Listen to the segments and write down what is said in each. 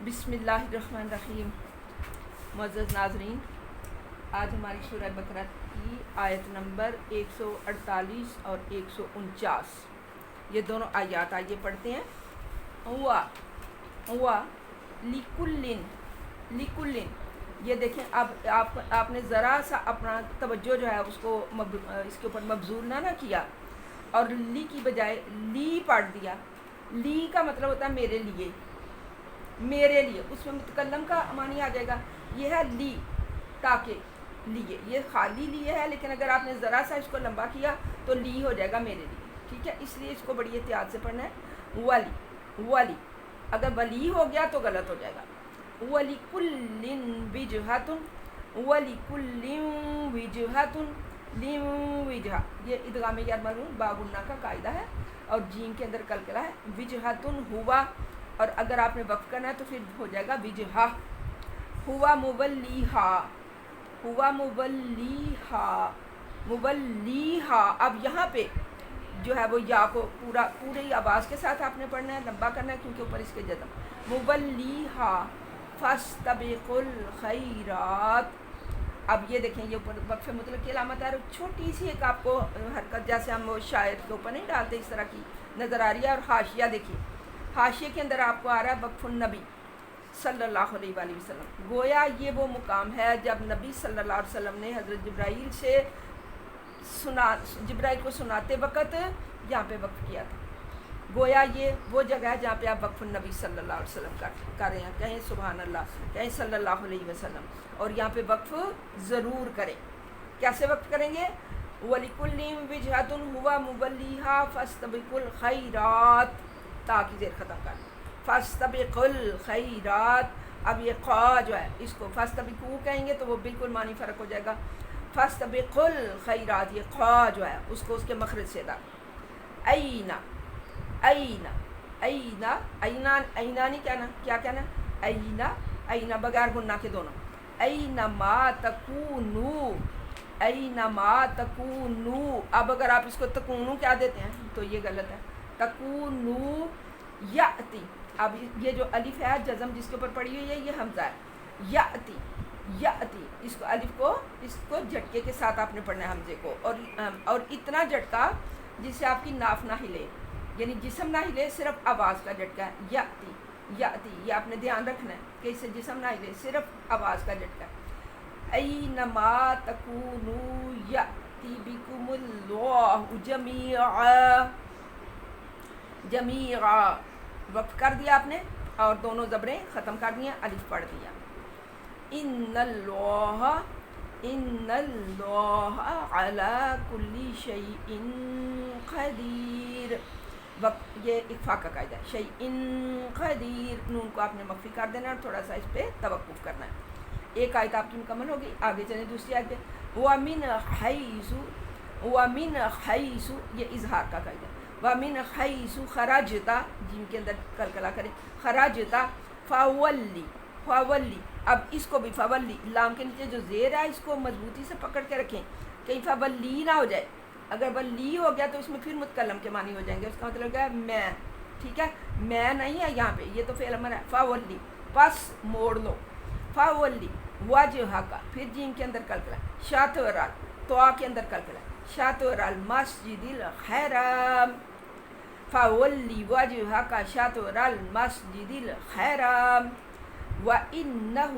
بسم اللہ الرحمن الرحیم۔ معزز ناظرین، آج ہماری سورہ بقرہ کی آیت نمبر 148 اور 149، یہ دونوں آیات آئیے پڑھتے ہیں۔ ہوا لکلن، یہ دیکھیں، اب آپ نے ذرا سا اپنا توجہ جو ہے اس کو اس کے اوپر مبذول نہ کیا اور لی کی بجائے لی پڑھ دیا۔ لی کا مطلب ہوتا ہے میرے لیے، اس میں متکلم کا معنی آ جائے گا۔ یہ ہے لی، تاکہ لیے، یہ خالی لیے ہے، لیکن اگر آپ نے ذرا سا اس کو لمبا کیا تو لی ہو جائے گا میرے لیے، ٹھیک ہے؟ اس لیے اس کو بڑی احتیاط سے پڑھنا ہے۔ ولی اگر ولی ہو گیا تو غلط ہو جائے گا۔ وَلِكُلٍّ وِجْهَةٌ یہ ادغام یرملون باغنہ کا قاعدہ ہے اور جیم کے اندر کلکلہ ہے۔ وجہتن ہوا، اور اگر آپ نے وقف کرنا ہے تو پھر ہو جائے گا وجہہ۔ ہوا مبلیہا۔ اب یہاں پہ جو ہے وہ یا کو پوری آواز کے ساتھ آپ نے پڑھنا ہے، لمبا کرنا ہے کیونکہ اوپر اس کے جزم۔ مبلیہا فاستبقوا الخیرات۔ اب یہ دیکھیں، یہ اوپر وقف مطلق کی علامت ہے، اور چھوٹی سی ایک آپ کو حرکت جیسے ہم وہ شاعر کے اوپر نہیں ڈالتے اس طرح کی نظر آ رہی ہے۔ اور حاشیہ دیکھیے، حاشیے کے اندر آپ کو آ رہا ہے وقف النبی صلی اللہ علیہ وآلہ وسلم۔ گویا یہ وہ مقام ہے جب نبی صلی اللہ علیہ وسلم نے حضرت جبرائیل کو سناتے وقت یہاں پہ وقف کیا تھا۔ گویا یہ وہ جگہ ہے جہاں پہ آپ وقف النبی صلی اللہ علیہ وسلم کر رہے ہیں، کہیں سبحان اللہ، کہیں صلی اللہ علیہ وسلم، اور یہاں پہ وقف ضرور کریں۔ کیسے وقف کریں گے؟ وَلِكُلٍّ وِجْهَةٌ هُوَ مُوَلِّيهَا فَاسْتَبِقُوا الْخَيْرَاتِ، تا کی زیر ختم کر، فَاسْتَبِقُوا الْخَيْرَاتِ۔ اب یہ قا جو ہے، اس کو فَاسْتَبِقُوا کہیں گے تو وہ بالکل معنی فرق ہو جائے گا۔ فَاسْتَبِقُوا الْخَيْرَاتِ، یہ قا جو ہے اس کو اس کے مخرج سے ادا۔ اینا نہیں کہنا، کیا کہنا؟ اینا بغیر گناہ کے دونوں۔ اینما تکونو، اب اگر آپ اس کو تکونو کیا دیتے ہیں تو یہ غلط ہے۔ تکونو یاتی، اب یہ جو الف ہے جزم جس کے اوپر پڑی ہوئی ہے یہ حمزہ ہے۔ یاتی، اس کو الف کو اس کو جھٹکے کے ساتھ آپ نے پڑھنا ہے حمزے کو، اور اتنا جھٹکا جس سے آپ کی ناف نہ ہلے، یعنی جسم نہ ہلے، صرف آواز کا جھٹکا ہے۔ یاتی، یہ آپ نے دھیان رکھنا ہے کہ اس سے جسم نہ ہلے، صرف آواز کا جھٹکا ہے۔ اینما تکونو یاتی بکم اللہ جمیعا، وقف کر دیا آپ نے اور دونوں زبریں ختم کر دیا، الف پڑھ دیا۔ ان اللہ علی کل شیء قدیر، یہ اکفا کا قاعدہ ہے۔ شیء قدیر، نون کو آپ نے مخفی کر دینا اور تھوڑا سا اس پہ توقف کرنا ہے۔ ایک آیت آپ کی مکمل ہوگی، آگے چلیں دوسری آیت پہ۔ وَمِنْ حَيْثُ، یہ اظہار کا قاعدہ ہے۔ وَمِنْ حَيْثُ خَرَجْتَ، جن کے اندر کلکلا کریں، خَرَجْتَ فَوَلِّ، اب اس کو بھی فولی، لام کے نیچے جو زیر ہے اس کو مضبوطی سے پکڑ کے رکھیں، کہیں فولی نہ ہو جائے۔ اگر ولی ہو گیا تو اس میں پھر متکلم کے معنی ہو جائیں گے، اس کا مطلب ہے میں، ٹھیک ہے؟ میں نہیں ہے یہاں پہ، یہ تو فعل امر ہے۔ فولی، پس موڑ لو۔ فولی وجہہ کا، پھر جیم کے اندر کلکلا، شطر، تو کے اندر کلکلا، شطر المسجد الحرام، فولی وجہہ کا شطر المسجد الحرام، وَإِنَّهُ،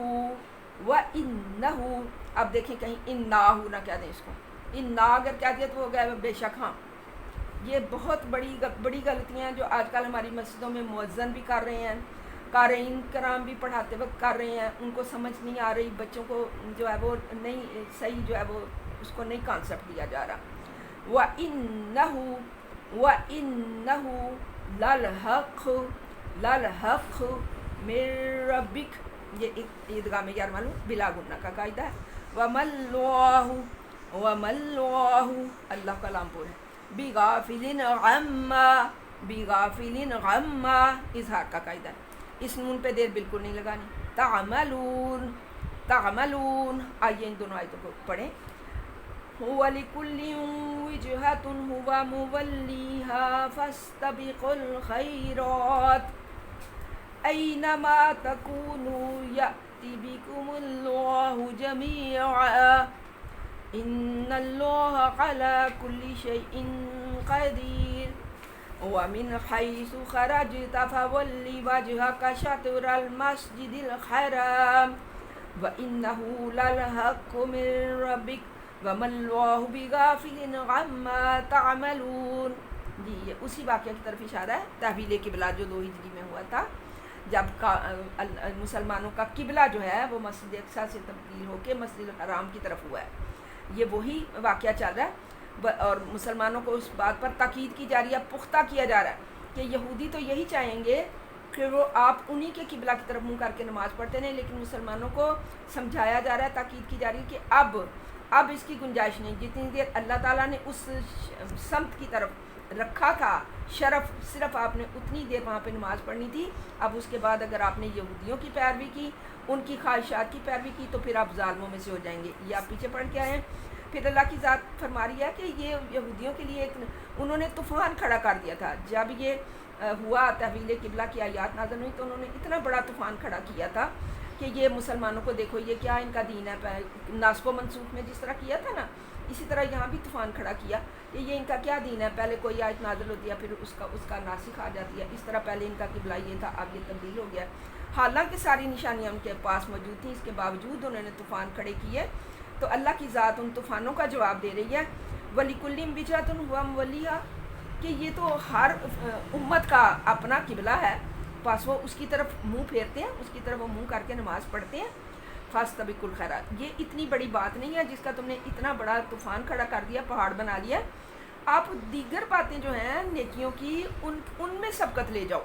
اب دیکھیں کہیں اِنَّهُ نہ کہہ دیں اس کو، اگر کہہ دیا تو ہو گیا بے شک ہاں۔ یہ بہت بڑی غلطیاں ہیں جو آج کل ہماری مسجدوں میں مؤذن بھی کر رہے ہیں، قارئین کرام بھی پڑھاتے وقت کر رہے ہیں، ان کو سمجھ نہیں آ رہی، بچوں کو جو ہے وہ نہیں صحیح جو ہے وہ اس کو نہیں کانسیپٹ دیا جا رہا۔ وَإِنَّهُ لَلْحَقُّ مِن رَبِّكَ، یہ ادغام یرملون بلا گنہ کا قاعدہ ہے۔ وَمَا اللَّهُ، اللہ کا لام پور ہے، بِغَافِلٍ عَمَّا، اظہار کا قاعدہ ہے، اس نون پہ دیر بالکل نہیں لگانی۔ تعملون، آئیے ان دونوں آیتوں کو پڑھیں۔ وَلِكُلٍّ وِجْهَةٌ هُوَ مُوَلِّيهَا فَاسْتَبِقُوا الْخَيْرَاتِ، اینما تکونوا یأتی بکم اللہ جمیعا ان اللہ علی کل شیء قدیر ومن حیث خرجت فول وجهك شطر المسجد الحرام وإنه للحق من ربك وما اللہ بغافل عما تعملون. جی یہ اسی واقعہ کی طرف اشارہ ہے، تحویل قبلہ جو 2 ہجری میں ہوا تھا، جب مسلمانوں کا قبلہ جو ہے وہ مسجد اقصیٰ سے تبدیل ہو کے مسجد الحرام کی طرف ہوا ہے. یہ وہی واقعہ چل رہا ہے اور مسلمانوں کو اس بات پر تاکید کی جا رہی ہے، پختہ کیا جا رہا ہے کہ یہودی تو یہی چاہیں گے کہ وہ آپ انہی کے قبلہ کی طرف منہ کر کے نماز پڑھتے ہیں، لیکن مسلمانوں کو سمجھایا جا رہا ہے، تاکید کی جا رہی ہے کہ اب اس کی گنجائش نہیں. جتنی دیر اللہ تعالیٰ نے اس سمت کی طرف رکھا تھا شرف، صرف آپ نے اتنی دیر وہاں پہ نماز پڑھنی تھی. اب اس کے بعد اگر آپ نے یہودیوں کی پیروی کی، ان کی خواہشات کی پیروی کی، تو پھر آپ ظالموں میں سے ہو جائیں گے. یہ آپ پیچھے پڑھ کے آئے ہیں. پھر اللہ کی ذات فرما رہی ہے کہ یہ یہودیوں کے لیے انہوں نے طوفان کھڑا کر دیا تھا. جب یہ ہوا تحویل قبلہ کی آیات نازل ہوئی تو انہوں نے اتنا بڑا طوفان کھڑا کیا تھا کہ یہ مسلمانوں کو دیکھو یہ کیا ان کا دین ہے. ناسخ و منسوخ میں جس طرح کیا تھا نا، اسی طرح یہاں بھی طوفان کھڑا کیا کہ یہ ان کا کیا دین ہے. پہلے کوئی آیت نازل ہوتی ہے، پھر اس کا ناسخ آ جاتی ہے. اس طرح پہلے ان کا قبلہ یہ تھا، اب یہ تبدیل ہو گیا. حالانکہ ساری نشانیاں ان کے پاس موجود تھیں، اس کے باوجود انہوں نے طوفان کھڑے کیے. تو اللہ کی ذات ان طوفانوں کا جواب دے رہی ہے. وَلِكُلٍّ وِجْهَةٌ هُوَ مُوَلِّيهَا، کہ یہ تو ہر امت کا اپنا قبلہ ہے، بس وہ اس کی طرف منہ پھیرتے ہیں، اس کی طرف وہ منہ کر کے نماز پڑھتے ہیں. فَاسْتَبِقُوا الْخَيْرَاتِ، یہ اتنی بڑی بات نہیں ہے جس کا تم نے اتنا بڑا طوفان کھڑا کر دیا، پہاڑ بنا لیا. آپ دیگر باتیں جو ہیں نیکیوں کی ان میں سبقت لے جاؤ.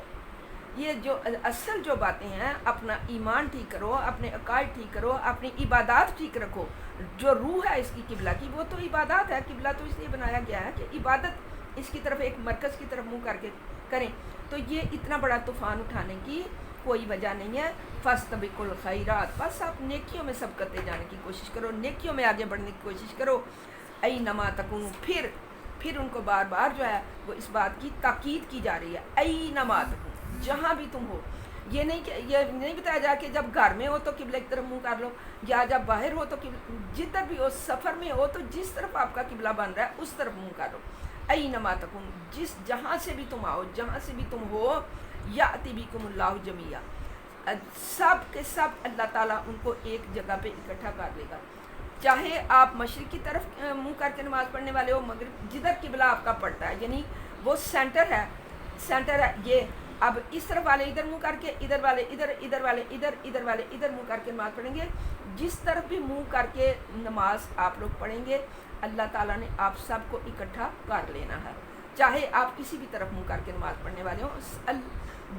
یہ جو اصل جو باتیں ہیں، اپنا ایمان ٹھیک کرو، اپنے عقائد ٹھیک کرو، اپنی عبادات ٹھیک رکھو. جو روح ہے اس کی قبلہ کی، وہ تو عبادات ہے. قبلہ تو اس لیے بنایا گیا ہے کہ عبادت اس کی طرف، ایک مرکز کی طرف منہ کر کے کریں. تو یہ اتنا بڑا طوفان اٹھانے کی کوئی وجہ نہیں ہے. فاستبقوا الخیرات، بس آپ نیکیوں میں سبقت لے جانے کی کوشش کرو، نیکیوں میں آگے بڑھنے کی کوشش کرو. اینما تکونوا، پھر ان کو بار بار جو ہے وہ اس بات کی تاکید کی جا رہی ہے. اینما تکونوا، جہاں بھی تم ہو. یہ نہیں بتایا جا کہ جب گھر میں ہو تو قبلے کی طرف منہ کر لو، یا جب باہر ہو تو جدھر بھی ہو، سفر میں ہو تو جس طرف آپ کا قبلہ بن رہا ہے اس طرف منہ کر لو. اینما تکونوا، جہاں سے بھی تم آؤ، جہاں سے بھی تم ہو، یأتی بکم اللہ جمیعا، سب کے سب اللہ تعالیٰ ان کو ایک جگہ پہ اکٹھا کر لے گا. چاہے آپ مشرق کی طرف منہ کر کے نماز پڑھنے والے ہو، مغرب جدھر قبلہ آپ کا پڑتا ہے، یعنی وہ سینٹر ہے. یہ اب اس طرف والے ادھر منہ کر کے، ادھر والے ادھر، ادھر والے ادھر، ادھر والے ادھر منہ کر کے نماز پڑھیں گے. جس طرف بھی منہ کر کے نماز آپ لوگ پڑھیں گے، اللہ تعالیٰ نے آپ سب کو اکٹھا کر لینا ہے. چاہے آپ کسی بھی طرف منہ کر کے نماز پڑھنے والے ہوں،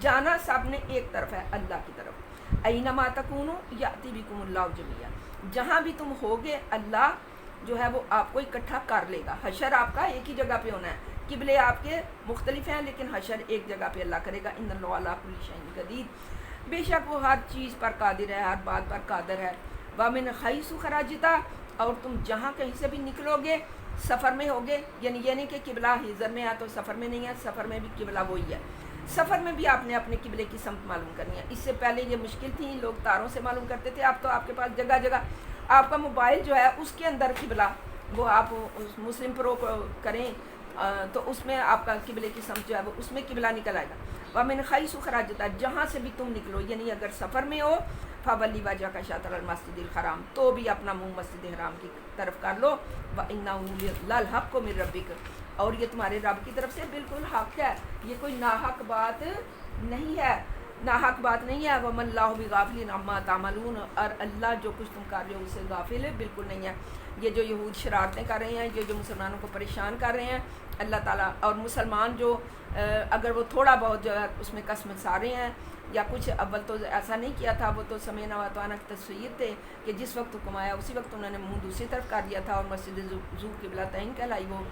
جانا سب نے ایک طرف ہے، اللہ کی طرف. اینما تکونوا یأتی بکم اللہ جمیعا، جہاں بھی تم ہوگے اللہ جو ہے وہ آپ کو اکٹھا کر لے گا. حشر آپ کا ایک ہی جگہ پہ ہونا ہے. قبلے آپ کے مختلف ہیں لیکن حشر ایک جگہ پہ اللہ کرے گا. ان اللہ علی کل شیء قدیر، بے شک وہ ہر چیز پر قادر ہے، ہر بات پر قادر ہے. ومن حیث خرجت، اور تم جہاں کہیں سے بھی نکلو گے، سفر میں ہوگے، یعنی یہ نہیں کہ قبلہ حضر میں ہے تو سفر میں نہیں ہے، سفر میں بھی قبلہ وہی ہے. سفر میں بھی آپ نے اپنے قبلے کی سمت معلوم کرنی ہے. اس سے پہلے یہ مشکل تھی، لوگ تاروں سے معلوم کرتے تھے. اب تو آپ کے پاس جگہ جگہ آپ کا موبائل جو ہے اس کے اندر قبلہ، وہ آپ مسلم پرو کریں تو اس میں آپ کا قبلے کی سمت جو ہے وہ اس میں قبلہ نکل آئے گا. ومن حیث خرجت، جہاں سے بھی تم نکلو، یعنی اگر سفر میں ہو، فولی وجہک شطر المسجد الحرام، تو بھی اپنا منہ مسجد حرام کی طرف کر لو. وَإِنَّهُ لَلْحَقُّ مِن رَبِّكَ، اور یہ تمہارے رب کی طرف سے بالکل حق ہے. یہ کوئی ناحق بات نہیں ہے، ناحق بات نہیں ہے. وَمَا اللَّهُ بِغَافِلٍ عَمَّا تَعْمَلُونَ، اور اللہ جو کچھ تم کر رہے ہو اس سے غافل بالکل نہیں ہے. یہ جو یہود شرارتیں کر رہے ہیں، یہ جو مسلمانوں کو پریشان کر رہے ہیں، اللہ تعالیٰ، اور مسلمان جو اگر وہ تھوڑا بہت جو ہے اس میں قسم سارے ہیں یا کچھ، اول تو ایسا نہیں کیا تھا، وہ تو سمینا واتوانا کی تصویر تھے کہ جس وقت حکم آیا اسی وقت انہوں نے منہ دوسری طرف کر دیا تھا، اور مسجد ذو قبلتین کہلائی وہ،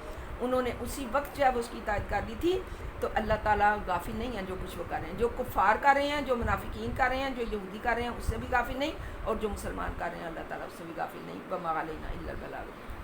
انہوں نے اسی وقت جو ہے وہ اس کی اطاعت کر دی تھی. تو اللہ تعالیٰ غافل نہیں ہے جو کچھ وہ کر رہے ہیں، جو کفار کر رہے ہیں، جو منافقین کر رہے ہیں، جو یہودی کر رہے ہیں، اس سے بھی غافل نہیں، اور جو مسلمان کر رہے ہیں اللہ تعالیٰ اس سے بھی غافل نہیں. وما علینا الا البلاغ.